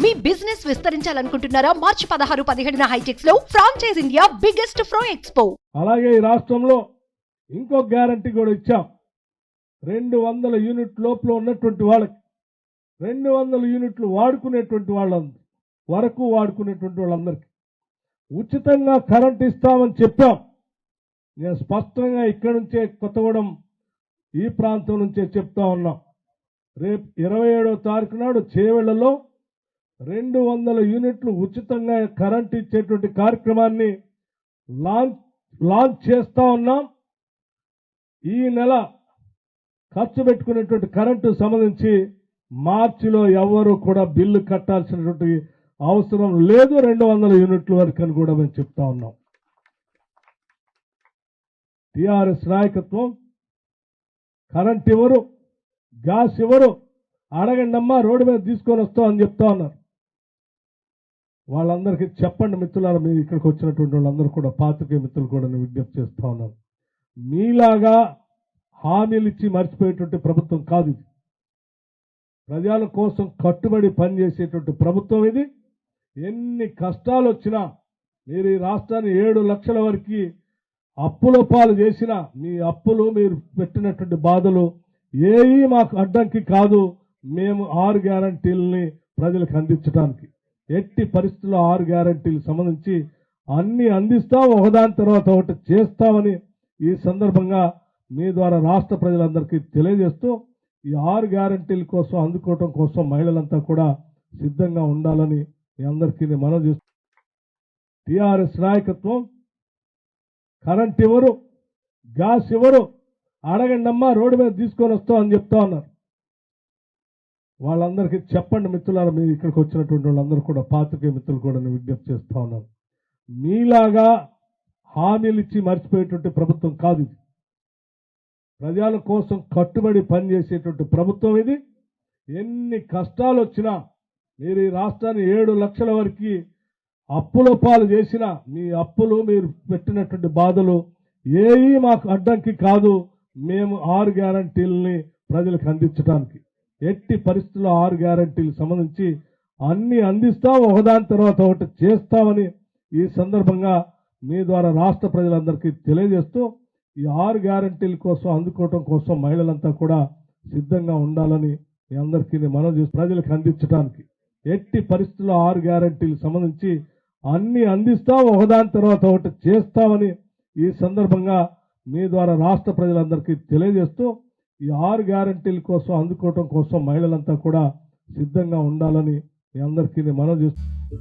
మీ business విస్తరించాలనుకుంటున్నారా? మార్చి 16, 17 హైటెక్స్ లో franchise India biggest ఫ్రో expo. అలాగే ఈ రాష్ట్రంలో ఇంకో గ్యారంటీ కూడా ఇచ్చాం. 200 యూనిట్ లోపల ఉన్నటువంటి వాళ్ళకి 200 యూనిట్లు వాడుకునేటువంటి వాళ్ళందరికీ ఉచితంగా కరెంట్ ఇస్తామని చెప్పాం. నేను స్పష్టంగా ఇక్కడి నుంచే కొత్తగూడెం ఈ ప్రాంతం నుంచే చెప్తా ఉన్నాం. రేపు 27వ తారీఖు నాడు చేవెళ్లలో 200 యూనిట్లు ఉచితంగా కరెంట్ ఇచ్చేటువంటి కార్యక్రమాన్ని లాంచ్ చేస్తా ఉన్నాం. ఈ నెల ఖర్చు పెట్టుకునేటువంటి కరెంటు సంబంధించి మార్చిలో ఎవరు కూడా బిల్లు కట్టాల్సినటువంటి అవసరం లేదు. 200 యూనిట్ల వరకు అని కూడా మేము చెప్తా ఉన్నాం. టిఆర్ఎస్ నాయకత్వం కరెంట్ ఇవ్వరు, గ్యాస్ ఇవ్వరు, అడగండి అమ్మా రోడ్డు మీద తీసుకొని వస్తామని చెప్తా ఉన్నారు. వాళ్ళందరికీ చెప్పండి మిత్రులారా, మీరు ఇక్కడికి వచ్చినటువంటి వాళ్ళందరూ కూడా పాత్రికేయ మిత్రులు కూడా నేను విజ్ఞప్తి చేస్తా ఉన్నాను. మీలాగా హామీలు ఇచ్చి మర్చిపోయేటువంటి ప్రభుత్వం కాదు ఇది. ప్రజల కోసం కట్టుబడి పనిచేసేటువంటి ప్రభుత్వం ఇది. ఎన్ని కష్టాలు వచ్చినా మీరు ఈ రాష్ట్రాన్ని 7 లక్షల వరకు అప్పుల పాలు చేసినా మీ అప్పులు, మీరు పెట్టినటువంటి బాధలు ఏవి మాకు అడ్డంకి కాదు. మేము 6 గ్యారంటీలని ప్రజలకు అందించడానికి ఎట్టి పరిస్థితుల్లో 6 గ్యారంటీలకు సంబంధించి అన్ని అందిస్తాం, ఒకదాని తర్వాత ఒకటి చేస్తామని ఈ సందర్భంగా మీ ద్వారా రాష్ట్ర ప్రజలందరికీ తెలియజేస్తూ ఈ 6 గ్యారంటీల కోసం అందుకోవటం కోసం మహిళలంతా కూడా సిద్ధంగా ఉండాలని మీ అందరికీ నేను మనవి చేస్తూ, టిఆర్ఎస్ నాయకత్వం కరెంట్ ఇవ్వరు, గ్యాస్ ఇవ్వరు, అడగండి అమ్మా రోడ్డు మీద తీసుకొని వస్తామని చెప్తా ఉన్నారు. వాళ్ళందరికీ చెప్పండి మిత్రులారా, మీరు ఇక్కడికి వచ్చినటువంటి వాళ్ళందరూ కూడా పాత్రికేయ మిత్రులు కూడా నేను విజ్ఞప్తి చేస్తా ఉన్నాను. మీలాగా హామీలు ఇచ్చి మర్చిపోయేటువంటి ప్రభుత్వం కాదు ఇది. ప్రజల కోసం కట్టుబడి పనిచేసేటువంటి ప్రభుత్వం ఇది. ఎన్ని కష్టాలు వచ్చినా మీరు ఈ రాష్ట్రాన్ని 7 లక్షల వరకు అప్పుల పాలు చేసినా మీ అప్పులు, మీరు పెట్టినటువంటి బాధలు ఏవి మాకు అడ్డంకి కాదు. మేము 6 గ్యారంటీలని ప్రజలకు అందించడానికి ఎట్టి పరిస్థితుల్లో 6 గ్యారంటీలకు సంబంధించి అన్ని అందిస్తాం, ఒకదాని తర్వాత ఒకటి చేస్తామని ఈ సందర్భంగా మీ ద్వారా రాష్ట్ర ప్రజలందరికీ తెలియజేస్తూ ఈ 6 గ్యారంటీల కోసం అందుకోవటం కోసం మహిళలంతా కూడా సిద్ధంగా ఉండాలని మీ అందరికీ నేను మనవి చేస్తూ ప్రజలకు అందించడానికి ఎట్టి పరిస్థితుల్లో 6 గ్యారంటీలకు సంబంధించి అన్ని అందిస్తాం, ఒకదాని తర్వాత ఒకటి చేస్తామని ఈ సందర్భంగా మీ ద్వారా రాష్ట్ర ప్రజలందరికీ తెలియజేస్తూ ఈ 6 గ్యారంటీల కోసం అందుకోవటం కోసం మహిళలంతా కూడా సిద్ధంగా ఉండాలని మీ అందరికీ నేను మనవి చేస్తూ